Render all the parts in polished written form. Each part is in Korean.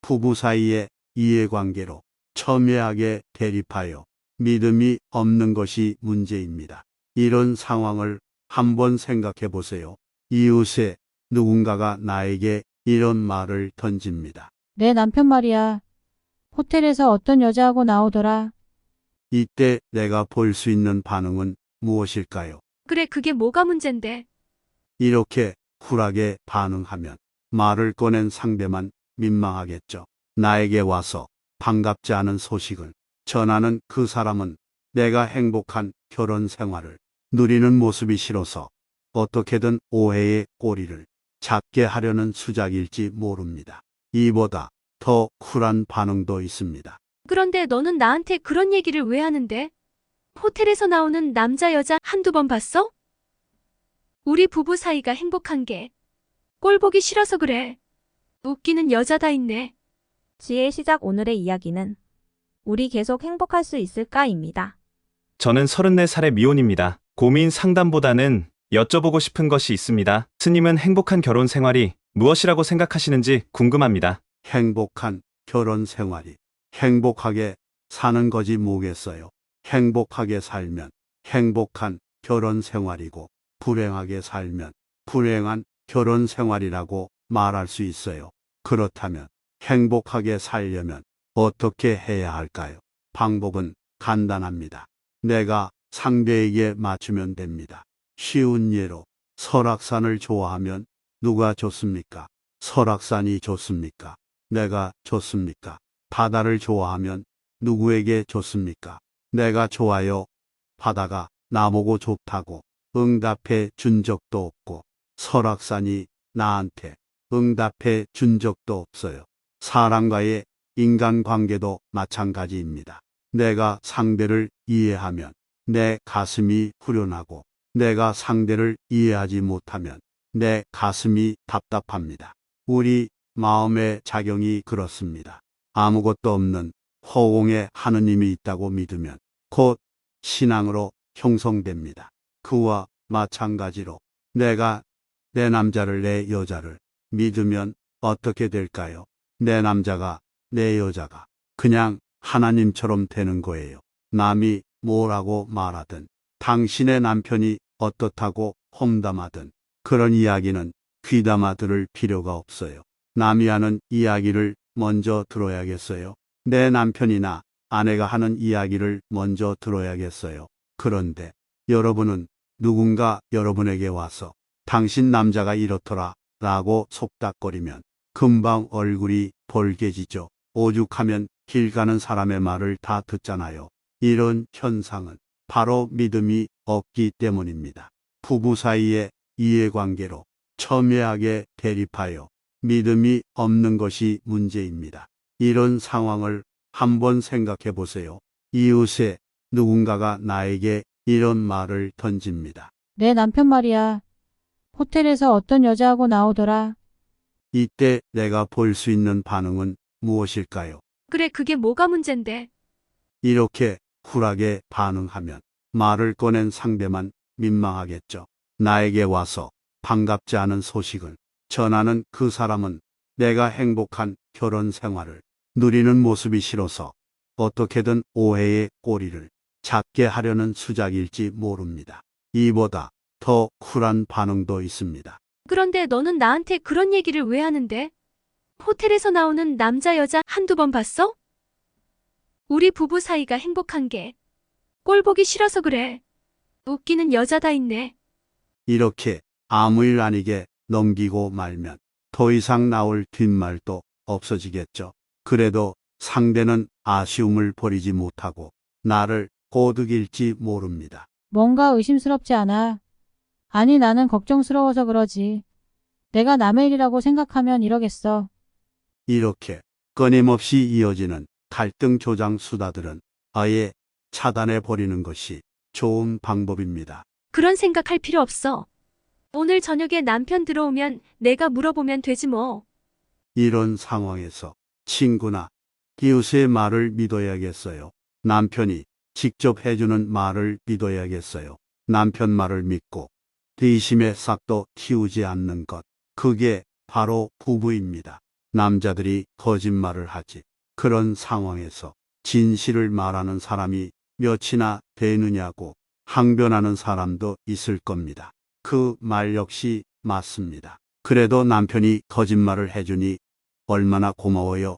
부부 사이의 이해관계로 첨예하게 대립하여 믿음이 없는 것이 문제입니다. 이런 상황을 한번 생각해 보세요. 이웃에 누군가가 나에게 이런 말을 던집니다. 내 남편 말이야. 호텔에서 어떤 여자하고 나오더라. 이때 내가 볼 수 있는 반응은 무엇일까요? 그래, 그게 뭐가 문젠데? 이렇게 쿨하게 반응하면 말을 꺼낸 상대만 민망하겠죠. 나에게 와서 반갑지 않은 소식을 전하는 그 사람은 내가 행복한 결혼 생활을 누리는 모습이 싫어서 어떻게든 오해의 꼬리를 잡게 하려는 수작일지 모릅니다. 이보다 더 쿨한 반응도 있습니다. 그런데 너는 나한테 그런 얘기를 왜 하는데? 호텔에서 나오는 남자 여자 한두 번 봤어? 우리 부부 사이가 행복한 게 꼴 보기 싫어서 그래. 웃기는 여자 다 있네. 지혜 시작 오늘의 이야기는 우리 계속 행복할 수 있을까입니다. 저는 34살의 미혼입니다. 고민 상담보다는 여쭤보고 싶은 것이 있습니다. 스님은 행복한 결혼 생활이 무엇이라고 생각하시는지 궁금합니다. 행복한 결혼 생활이 행복하게 사는 거지 뭐겠어요. 행복하게 살면 행복한 결혼 생활이고 불행하게 살면 불행한 결혼 생활이라고 말할 수 있어요. 그렇다면 행복하게 살려면 어떻게 해야 할까요? 방법은 간단합니다. 내가 상대에게 맞추면 됩니다. 쉬운 예로 설악산을 좋아하면 누가 좋습니까? 설악산이 좋습니까? 내가 좋습니까? 바다를 좋아하면 누구에게 좋습니까? 내가 좋아요. 바다가 나보고 좋다고 응답해 준 적도 없고 설악산이 나한테 응답해 준 적도 없어요. 사람과의 인간관계도 마찬가지입니다. 내가 상대를 이해하면 내 가슴이 후련하고 내가 상대를 이해하지 못하면 내 가슴이 답답합니다. 우리 마음의 작용이 그렇습니다. 아무것도 없는 허공에 하느님이 있다고 믿으면 곧 신앙으로 형성됩니다. 그와 마찬가지로 내가 내 남자를 내 여자를 믿으면 어떻게 될까요? 내 남자가 내 여자가 그냥 하나님처럼 되는 거예요. 남이 뭐라고 말하든 당신의 남편이 어떻다고 험담하든 그런 이야기는 귀담아 들을 필요가 없어요. 남이 하는 이야기를 먼저 들어야겠어요. 내 남편이나 아내가 하는 이야기를 먼저 들어야겠어요. 그런데 여러분은 누군가 여러분에게 와서 당신 남자가 이렇더라 라고 속닥거리면 금방 얼굴이 벌개지죠. 오죽하면 길 가는 사람의 말을 다 듣잖아요. 이런 현상은 바로 믿음이 없기 때문입니다. 부부 사이의 이해관계로 첨예하게 대립하여 믿음이 없는 것이 문제입니다. 이런 상황을 한번 생각해 보세요. 이웃에 누군가가 나에게 이런 말을 던집니다. 내 남편 말이야. 호텔에서 어떤 여자하고 나오더라. 이때 내가 볼 수 있는 반응은 무엇일까요? 그래, 그게 뭐가 문젠데? 이렇게 쿨하게 반응하면 말을 꺼낸 상대만 민망하겠죠. 나에게 와서 반갑지 않은 소식을 전하는 그 사람은 내가 행복한 결혼 생활을 누리는 모습이 싫어서 어떻게든 오해의 꼬리를 잡게 하려는 수작일지 모릅니다. 이보다 더 쿨한 반응도 있습니다. 그런데 너는 나한테 그런 얘기를 왜 하는데? 호텔에서 나오는 남자 여자 한두 번 봤어? 우리 부부 사이가 행복한 게 꼴 보기 싫어서 그래. 웃기는 여자 다 있네. 이렇게 아무 일 아니게 넘기고 말면 더 이상 나올 뒷말도 없어지겠죠. 그래도 상대는 아쉬움을 버리지 못하고 나를 꼬드길지 모릅니다. 뭔가 의심스럽지 않아. 아니, 나는 걱정스러워서 그러지. 내가 남의 일이라고 생각하면 이러겠어. 이렇게 끊임없이 이어지는 갈등 조장 수다들은 아예 차단해 버리는 것이 좋은 방법입니다. 그런 생각할 필요 없어. 오늘 저녁에 남편 들어오면 내가 물어보면 되지 뭐. 이런 상황에서 친구나 이웃의 말을 믿어야겠어요. 남편이 직접 해주는 말을 믿어야겠어요. 남편 말을 믿고 의심의 싹도 틔우지 않는 것. 그게 바로 부부입니다. 남자들이 거짓말을 하지. 그런 상황에서 진실을 말하는 사람이 몇이나 되느냐고 항변하는 사람도 있을 겁니다. 그 말 역시 맞습니다. 그래도 남편이 거짓말을 해주니 얼마나 고마워요.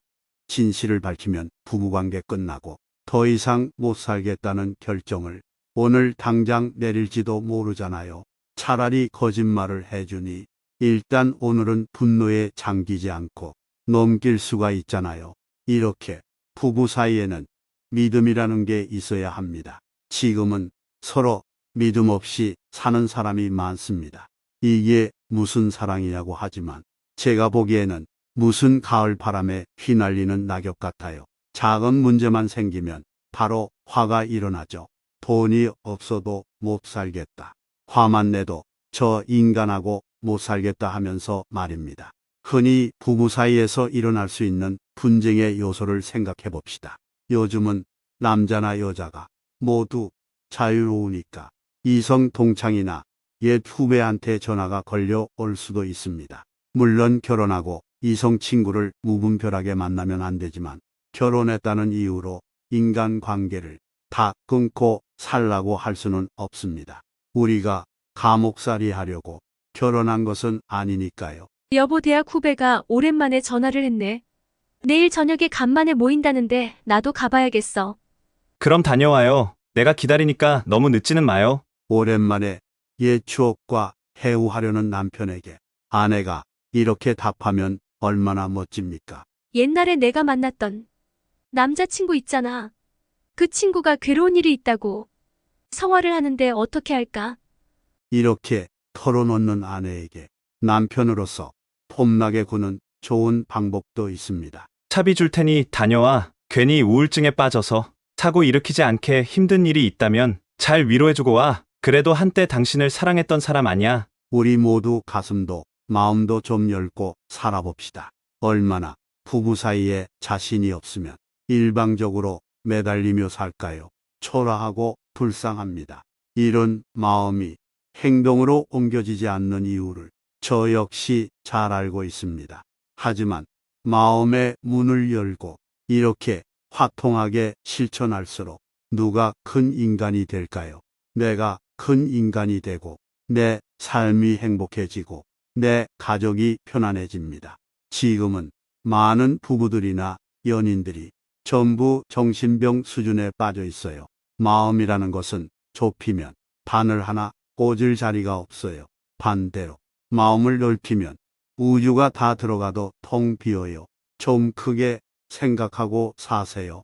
진실을 밝히면 부부관계 끝나고 더 이상 못 살겠다는 결정을 오늘 당장 내릴지도 모르잖아요. 차라리 거짓말을 해주니 일단 오늘은 분노에 잠기지 않고 넘길 수가 있잖아요. 이렇게 부부 사이에는 믿음이라는 게 있어야 합니다. 지금은 서로 믿음 없이 사는 사람이 많습니다. 이게 무슨 사랑이냐고 하지만 제가 보기에는 무슨 가을 바람에 휘날리는 낙엽 같아요. 작은 문제만 생기면 바로 화가 일어나죠. 돈이 없어도 못 살겠다. 화만 내도 저 인간하고 못 살겠다 하면서 말입니다. 흔히 부부 사이에서 일어날 수 있는 분쟁의 요소를 생각해 봅시다. 요즘은 남자나 여자가 모두 자유로우니까 이성 동창이나 옛 후배한테 전화가 걸려올 수도 있습니다. 물론 결혼하고 이성 친구를 무분별하게 만나면 안 되지만 결혼했다는 이유로 인간관계를 다 끊고 살라고 할 수는 없습니다. 우리가 감옥살이 하려고 결혼한 것은 아니니까요. 여보, 대학 후배가 오랜만에 전화를 했네. 내일 저녁에 간만에 모인다는데 나도 가봐야겠어. 그럼 다녀와요. 내가 기다리니까 너무 늦지는 마요. 오랜만에 옛 추억과 회유하려는 남편에게 아내가 이렇게 답하면 얼마나 멋집니까? 옛날에 내가 만났던 남자친구 있잖아. 그 친구가 괴로운 일이 있다고. 성화를 하는데 어떻게 할까? 이렇게 털어놓는 아내에게 남편으로서 폼나게 구는 좋은 방법도 있습니다. 차비 줄 테니 다녀와. 괜히 우울증에 빠져서 사고 일으키지 않게 힘든 일이 있다면 잘 위로해주고 와. 그래도 한때 당신을 사랑했던 사람 아니야. 우리 모두 가슴도 마음도 좀 열고 살아봅시다. 얼마나 부부 사이에 자신이 없으면 일방적으로 매달리며 살까요? 초라하고 불쌍합니다. 이런 마음이 행동으로 옮겨지지 않는 이유를 저 역시 잘 알고 있습니다. 하지만 마음의 문을 열고 이렇게 화통하게 실천할수록 누가 큰 인간이 될까요? 내가 큰 인간이 되고 내 삶이 행복해지고 내 가족이 편안해집니다. 지금은 많은 부부들이나 연인들이 전부 정신병 수준에 빠져 있어요. 마음이라는 것은 좁히면 바늘 하나 꽂을 자리가 없어요. 반대로 마음을 넓히면 우주가 다 들어가도 텅 비어요. 좀 크게 생각하고 사세요.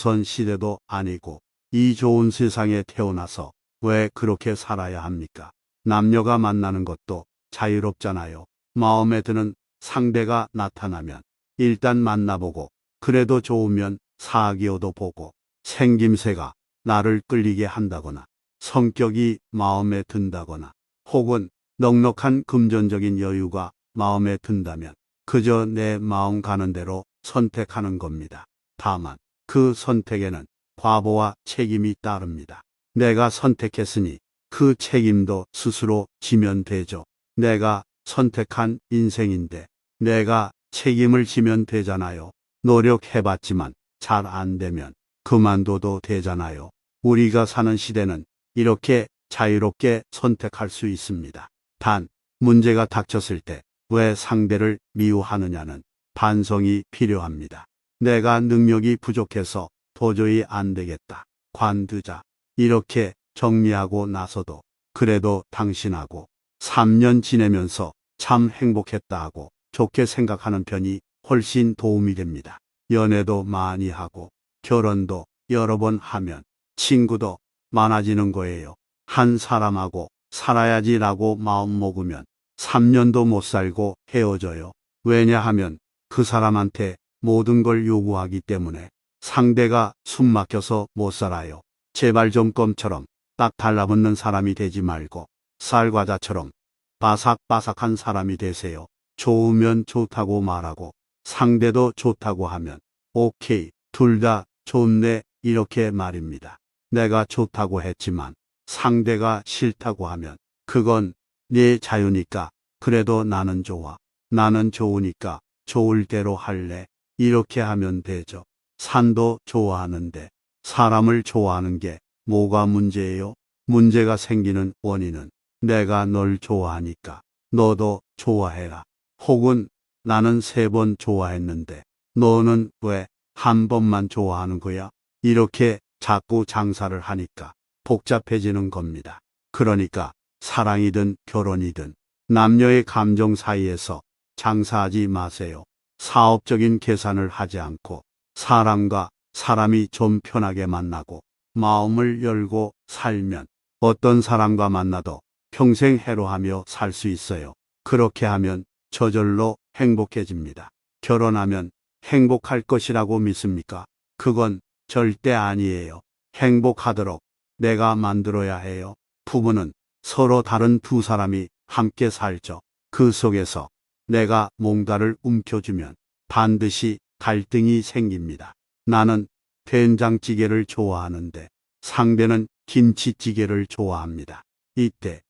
조선시대도 아니고 이 좋은 세상에 태어나서 왜 그렇게 살아야 합니까? 남녀가 만나는 것도 자유롭잖아요. 마음에 드는 상대가 나타나면 일단 만나보고 그래도 좋으면 사귀어도 보고 생김새가 나를 끌리게 한다거나 성격이 마음에 든다거나 혹은 넉넉한 금전적인 여유가 마음에 든다면 그저 내 마음 가는 대로 선택하는 겁니다. 다만 그 선택에는 과보와 책임이 따릅니다. 내가 선택했으니 그 책임도 스스로 지면 되죠. 내가 선택한 인생인데 내가 책임을 지면 되잖아요. 노력해봤지만 잘 안 되면 그만둬도 되잖아요. 우리가 사는 시대는 이렇게 자유롭게 선택할 수 있습니다. 단, 문제가 닥쳤을 때 왜 상대를 미워하느냐는 반성이 필요합니다. 내가 능력이 부족해서 도저히 안 되겠다. 관두자. 이렇게 정리하고 나서도 그래도 당신하고 3년 지내면서 참 행복했다 하고 좋게 생각하는 편이 훨씬 도움이 됩니다. 연애도 많이 하고 결혼도 여러 번 하면 친구도 많아지는 거예요. 한 사람하고 살아야지라고 마음 먹으면 3년도 못 살고 헤어져요. 왜냐하면 그 사람한테 모든 걸 요구하기 때문에 상대가 숨 막혀서 못 살아요. 제발 좀 껌처럼 딱 달라붙는 사람이 되지 말고 쌀과자처럼 바삭바삭한 사람이 되세요. 좋으면 좋다고 말하고 상대도 좋다고 하면 오케이, 둘 다 좋네 이렇게 말입니다. 내가 좋다고 했지만 상대가 싫다고 하면 그건 네 자유니까 그래도 나는 좋아. 나는 좋으니까 좋을 대로 할래? 이렇게 하면 되죠. 산도 좋아하는데 사람을 좋아하는 게 뭐가 문제예요? 문제가 생기는 원인은 내가 널 좋아하니까 너도 좋아해라. 혹은 나는 3번 좋아했는데 너는 왜 한 번만 좋아하는 거야? 이렇게 자꾸 장사를 하니까 복잡해지는 겁니다. 그러니까 사랑이든 결혼이든 남녀의 감정 사이에서 장사하지 마세요. 사업적인 계산을 하지 않고 사람과 사람이 좀 편하게 만나고 마음을 열고 살면 어떤 사람과 만나도 평생 해로하며 살 수 있어요. 그렇게 하면 저절로 행복해집니다. 결혼하면 행복할 것이라고 믿습니까? 그건 절대 아니에요. 행복하도록 내가 만들어야 해요. 부부는 서로 다른 두 사람이 함께 살죠. 그 속에서 내가 뭔가를 움켜주면 반드시 갈등이 생깁니다. 나는 된장찌개를 좋아하는데 상대는 김치찌개를 좋아합니다. 이때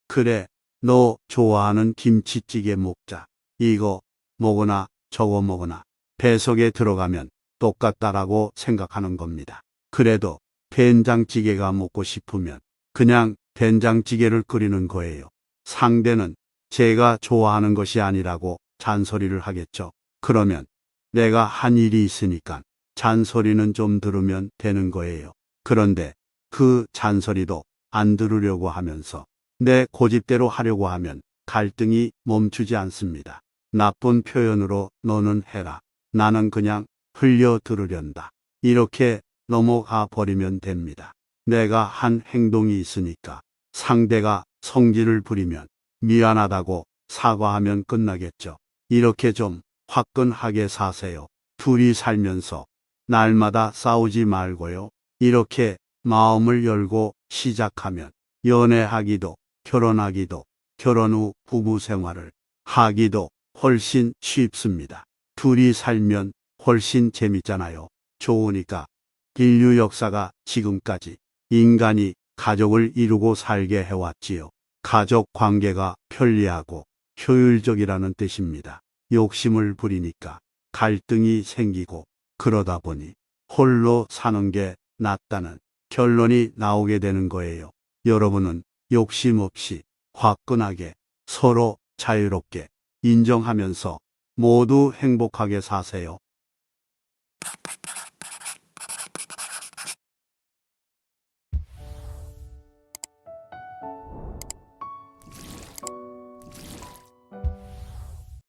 그래, 너 좋아하는 김치찌개 먹자. 이거 먹으나 저거 먹으나 뱃속에 들어가면 똑같다라고 생각하는 겁니다. 그래도 된장찌개가 먹고 싶으면 그냥 된장찌개를 끓이는 거예요. 상대는 제가 좋아하는 것이 아니라고 잔소리를 하겠죠. 그러면 내가 한 일이 있으니까 잔소리는 좀 들으면 되는 거예요. 그런데 그 잔소리도 안 들으려고 하면서 내 고집대로 하려고 하면 갈등이 멈추지 않습니다. 나쁜 표현으로 너는 해라. 나는 그냥 흘려 들으련다. 이렇게 넘어가 버리면 됩니다. 내가 한 행동이 있으니까 상대가 성질을 부리면 미안하다고 사과하면 끝나겠죠. 이렇게 좀 화끈하게 사세요. 둘이 살면서 날마다 싸우지 말고요. 이렇게 마음을 열고 시작하면 연애하기도 결혼하기도 결혼 후 부부 생활을 하기도 훨씬 쉽습니다. 둘이 살면 훨씬 재밌잖아요. 좋으니까 인류 역사가 지금까지 인간이 가족을 이루고 살게 해왔지요. 가족 관계가 편리하고 효율적이라는 뜻입니다. 욕심을 부리니까 갈등이 생기고 그러다 보니 홀로 사는 게 낫다는 결론이 나오게 되는 거예요. 여러분은 욕심 없이 화끈하게 서로 자유롭게 인정하면서 모두 행복하게 사세요.